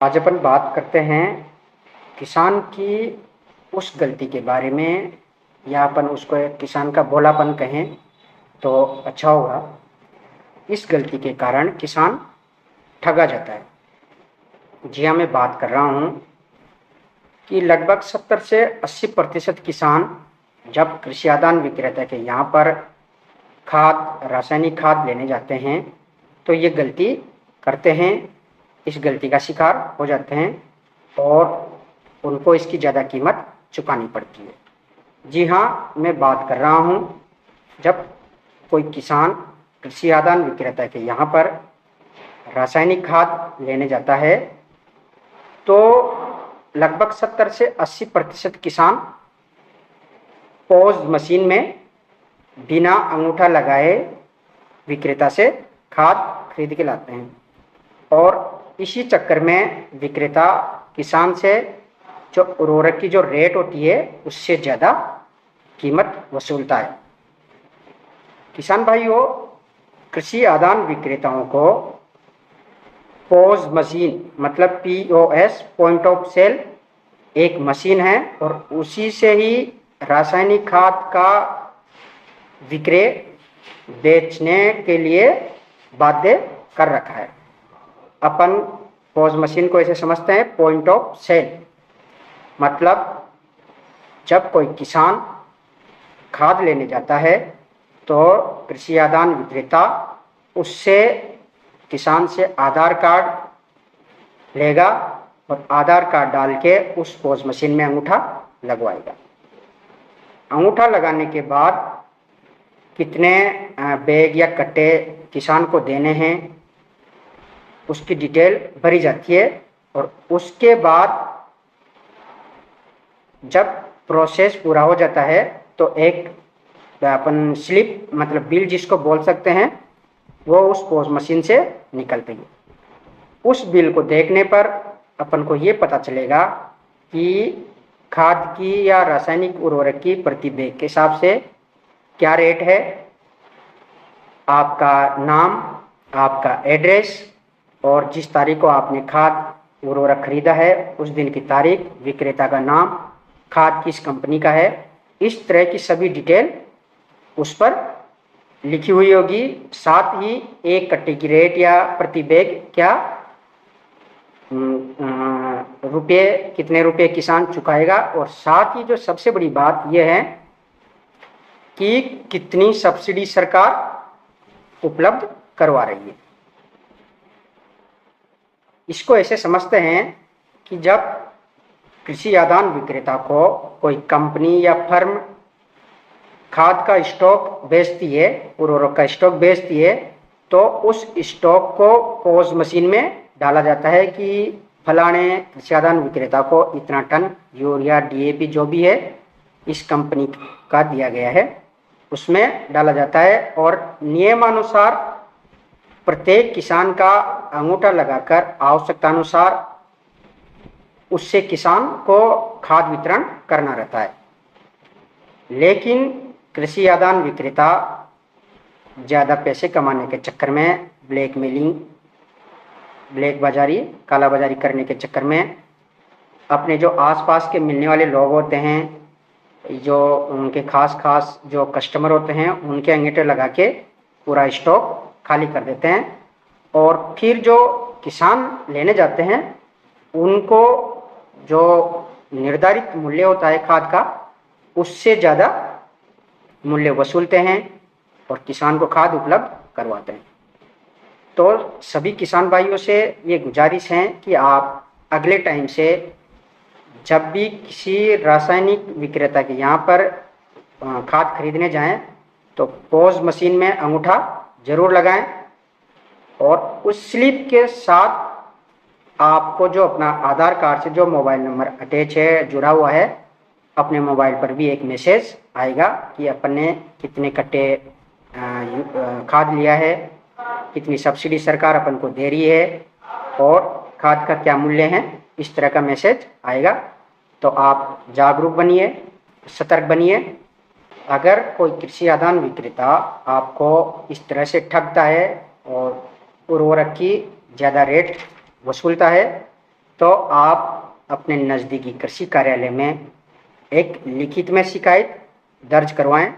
आज अपन बात करते हैं किसान की उस गलती के बारे में, या अपन उसको एक किसान का भोलापन कहें तो अच्छा होगा। इस गलती के कारण किसान ठगा जाता है। जी हाँ, मैं बात कर रहा हूँ कि लगभग 70 से 80% किसान जब कृषि आदान विक्रेता के यहाँ पर रासायनिक खाद लेने जाते हैं तो ये गलती करते हैं, इस गलती का शिकार हो जाते हैं और उनको इसकी ज़्यादा कीमत चुकानी पड़ती है। जी हाँ, मैं बात कर रहा हूँ जब कोई किसान कृषि आदान विक्रेता के यहाँ पर रासायनिक खाद लेने जाता है तो लगभग 70 से 80% किसान पॉज मशीन में बिना अंगूठा लगाए विक्रेता से खाद खरीद के लाते हैं और इसी चक्कर में विक्रेता किसान से जो उर्वरक की जो रेट होती है उससे ज़्यादा कीमत वसूलता है। किसान भाइयों, कृषि आदान विक्रेताओं को पॉज मशीन मतलब POS पॉइंट ऑफ सेल एक मशीन है और उसी से ही रासायनिक खाद का विक्रय बेचने के लिए बाध्य कर रखा है। अपन पॉज मशीन को ऐसे समझते हैं, पॉइंट ऑफ सेल मतलब जब कोई किसान खाद लेने जाता है तो कृषि आदान विक्रेता उससे किसान से आधार कार्ड लेगा और आधार कार्ड डाल के उस पॉज मशीन में अंगूठा लगवाएगा। अंगूठा लगाने के बाद कितने बैग या कट्टे किसान को देने हैं उसकी डिटेल भरी जाती है और उसके बाद जब प्रोसेस पूरा हो जाता है तो एक अपन स्लिप मतलब बिल जिसको बोल सकते हैं वो उस पोस्ट मशीन से निकलती है। उस बिल को देखने पर अपन को ये पता चलेगा कि खाद की या रासायनिक उर्वरक की प्रति बैग के हिसाब से क्या रेट है, आपका नाम, आपका एड्रेस और जिस तारीख को आपने खाद उर्वरक खरीदा है उस दिन की तारीख, विक्रेता का नाम, खाद किस कंपनी का है, इस तरह की सभी डिटेल उस पर लिखी हुई होगी। साथ ही एक कट्टे की रेट या प्रति बैग क्या रुपये, कितने रुपये किसान चुकाएगा और साथ ही जो सबसे बड़ी बात यह है कि कितनी सब्सिडी सरकार उपलब्ध करवा रही है। इसको ऐसे समझते हैं कि जब कृषि आदान विक्रेता को कोई कंपनी या फर्म खाद का स्टॉक बेचती है, उर्वरक का स्टॉक बेचती है, तो उस स्टॉक को पॉज मशीन में डाला जाता है कि फलाने कृषि आदान विक्रेता को इतना टन यूरिया DAP जो भी है इस कंपनी का दिया गया है, उसमें डाला जाता है और नियमानुसार प्रत्येक किसान का अंगूठा लगाकर आवश्यकतानुसार उससे किसान को खाद वितरण करना रहता है। लेकिन कृषि आदान विक्रेता ज़्यादा पैसे कमाने के चक्कर में ब्लैक बाजारी, काला बाजारी करने के चक्कर में अपने जो आसपास के मिलने वाले लोग होते हैं, जो उनके खास जो कस्टमर होते हैं, उनके अंगूठे लगा के पूरा स्टॉक खाली कर देते हैं और फिर जो किसान लेने जाते हैं उनको जो निर्धारित मूल्य होता है खाद का उससे ज़्यादा मूल्य वसूलते हैं और किसान को खाद उपलब्ध करवाते हैं। तो सभी किसान भाइयों से ये गुजारिश है कि आप अगले टाइम से जब भी किसी रासायनिक विक्रेता के यहाँ पर खाद खरीदने जाएं तो पॉज मशीन में अंगूठा जरूर लगाएं और उस स्लिप के साथ आपको जो अपना आधार कार्ड से जो मोबाइल नंबर अटैच है, जुड़ा हुआ है, अपने मोबाइल पर भी एक मैसेज आएगा कि अपन ने कितने कट्टे खाद लिया है, कितनी सब्सिडी सरकार अपन को दे रही है और खाद का क्या मूल्य है, इस तरह का मैसेज आएगा। तो आप जागरूक बनिए, सतर्क बनिए। अगर कोई कृषि आदान विक्रेता आपको इस तरह से ठगता है और उर्वरक की ज़्यादा रेट वसूलता है तो आप अपने नज़दीकी कृषि कार्यालय में एक लिखित में शिकायत दर्ज करवाएं,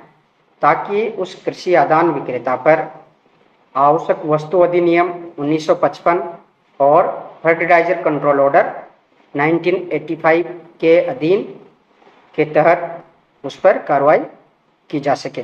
ताकि उस कृषि आदान विक्रेता पर आवश्यक वस्तु अधिनियम 1955 और फर्टिलाइजर कंट्रोल ऑर्डर 1985 के अधीन के तहत उस पर कार्रवाई की जा सके।